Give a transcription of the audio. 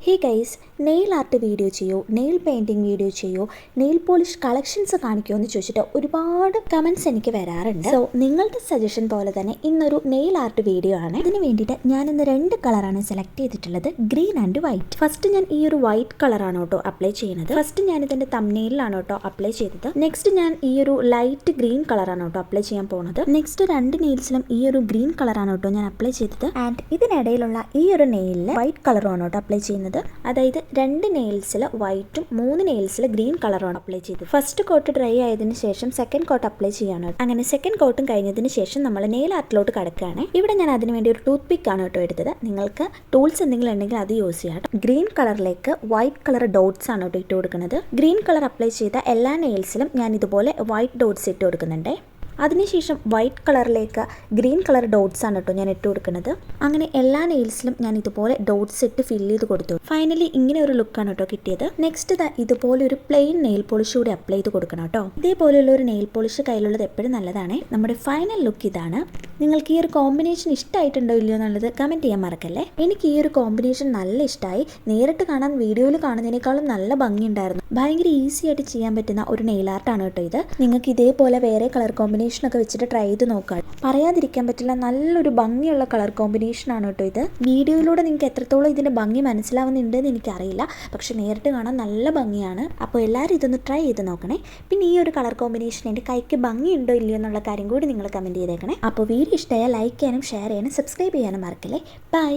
Hey guys, nail art video ചെയ്യോ, nail painting video ചെയ്യോ, nail polish collections കാണിക്കുമോ എന്ന് ചോദിച്ചിട്ട് ഒരുപാട് കമൻറ്റ്സ് എനിക്ക് വരാറുണ്ട്. സോ നിങ്ങളുടെ സജഷൻ പോലെ തന്നെ ഇന്നൊരു നെയിൽ ആർട്ട് വീഡിയോ ആണ്. ഇതിന് വേണ്ടിയിട്ട് ഞാനിന്ന് 2 കളറാണ് സെലക്ട് ചെയ്തിട്ടുള്ളത്, ഗ്രീൻ ആൻഡ് വൈറ്റ്. ഫസ്റ്റ് ഞാൻ ഈ ഒരു വൈറ്റ് കളറാണ് കേട്ടോ അപ്ലൈ ചെയ്യുന്നത്. ഫസ്റ്റ് ഞാൻ ഇതിൻ്റെ തംബ്നെയിലാണ് കേട്ടോ അപ്ലൈ ചെയ്തത്. നെക്സ്റ്റ് ഞാൻ ഈ ഒരു ലൈറ്റ് ഗ്രീൻ കളറാണ് കേട്ടോ അപ്ലൈ ചെയ്യാൻ പോകുന്നത്. നെക്സ്റ്റ് 2 നെയിൽസിലും ഈ ഒരു ഗ്രീൻ കളറാണ് കേട്ടോ ഞാൻ അപ്ലൈ ചെയ്തത്. ആൻഡ് ഇതിനിടയിലുള്ള ഈ ഒരു നെയിലിൽ വൈറ്റ് കളറാണ് കേട്ടോ അപ്ലൈ ചെയ്യുന്നത്. അതായത് 2 നെയിൽസിൽ വൈറ്റും 3 നെയിൽസിൽ ഗ്രീൻ കളറാണ് അപ്ലൈ ചെയ്തത്. ഫസ്റ്റ് കോട്ട് ഡ്രൈ ആയതിനു ശേഷം സെക്കൻഡ് കോട്ട് അപ്ലൈ ചെയ്യാണ്. അങ്ങനെ സെക്കൻഡ് കോട്ടും കഴിഞ്ഞതിന് ശേഷം നമ്മൾ നെയിൽ ആർട്ടിലോട്ട് കടക്കുകയാണ്. ഇവിടെ ഞാൻ അതിന് വേണ്ടി ഒരു ടൂത്ത് പിക്ക് ആണ് കേട്ടോ എടുത്തത്. നിങ്ങൾക്ക് ടൂൾസ് എന്തെങ്കിലും ഉണ്ടെങ്കിൽ അത് യൂസ് ചെയ്യാം. ഗ്രീൻ കളറിലേക്ക് വൈറ്റ് കളർ ഡോട്ട്സ് ആണ് കേട്ടോ ഇട്ട് കൊടുക്കുന്നത്. ഗ്രീൻ കളർ അപ്ലൈ ചെയ്ത എല്ലാ നെയിൽസിലും ഞാൻ ഇതുപോലെ വൈറ്റ് ഡോട്ട്സ് ഇട്ട് കൊടുക്കുന്നുണ്ട്. അതിനുശേഷം വൈറ്റ് കളറിലേക്ക് ഗ്രീൻ കളർ ഡോട്ട്സ് ആണ് കേട്ടോ ഞാൻ ഇട്ട് കൊടുക്കുന്നത്. അങ്ങനെ എല്ലാ നെയിൽസിലും ഞാൻ ഇതുപോലെ ഡോട്ട്സ് ഇട്ട് ഫില്ല് ചെയ്ത് കൊടുത്തു. ഫൈനലി ഇങ്ങനെ ഒരു ലുക്കാണ് കേട്ടോ കിട്ടിയത്. നെക്സ്റ്റ് ഇതുപോലെ ഒരു പ്ലെയിൻ നെയിൽ പോളിഷ് കൂടി അപ്ലൈ ചെയ്ത് കൊടുക്കണം കേട്ടോ. ഇതേപോലെയുള്ള ഒരു നെയിൽ പോളിഷ് കയ്യിലുള്ളത് എപ്പോഴും നല്ലതാണ്. നമ്മുടെ ഫൈനൽ ലുക്ക് ഇതാണ്. നിങ്ങൾക്ക് ഈ ഒരു കോമ്പിനേഷൻ ഇഷ്ടമായിട്ടുണ്ടോ ഇല്ലയോ എന്നുള്ളത് കമൻറ്റ് ചെയ്യാൻ മറക്കല്ലേ. എനിക്ക് ഈ ഒരു കോമ്പിനേഷൻ നല്ല ഇഷ്ടമായി. നേരിട്ട് കാണാൻ വീഡിയോയിൽ കാണുന്നതിനേക്കാളും നല്ല ഭംഗിയുണ്ടായിരുന്നു. ഭയങ്കര ഈസി ആയിട്ട് ചെയ്യാൻ പറ്റുന്ന ഒരു നെയിൽ ആർട്ടാണ് കേട്ടോ ഇത്. നിങ്ങൾക്ക് ഇതേപോലെ വേറെ കളർ കോമ്പിനേഷനൊക്കെ വെച്ചിട്ട് ട്രൈ ചെയ്ത് നോക്കാം. പറയാതിരിക്കാൻ പറ്റില്ല, നല്ലൊരു ഭംഗിയുള്ള കളർ കോമ്പിനേഷനാണ് കേട്ടോ ഇത്. വീഡിയോയിലൂടെ നിങ്ങൾക്ക് എത്രത്തോളം ഇതിൻ്റെ ഭംഗി മനസ്സിലാവുന്നുണ്ടെന്ന് എനിക്കറിയില്ല, പക്ഷെ നേരിട്ട് കാണാൻ നല്ല ഭംഗിയാണ്. അപ്പോൾ എല്ലാവരും ഇതൊന്ന് ട്രൈ ചെയ്ത് നോക്കണേ. പിന്നെ ഈ ഒരു കളർ കോമ്പിനേഷൻ എൻ്റെ കൈക്ക് ഭംഗിയുണ്ടോ ഇല്ലയോ എന്നുള്ള കാര്യം കൂടി നിങ്ങൾ കമൻറ്റ് ചെയ്തേക്കണേ. അപ്പോൾ വീഡിയോ ഇഷ്ടമായാൽ ലൈക്ക് ചെയ്യാനും ഷെയർ ചെയ്യാനും സബ്സ്ക്രൈബ് ചെയ്യാനും മറക്കല്ലേ. ബൈ.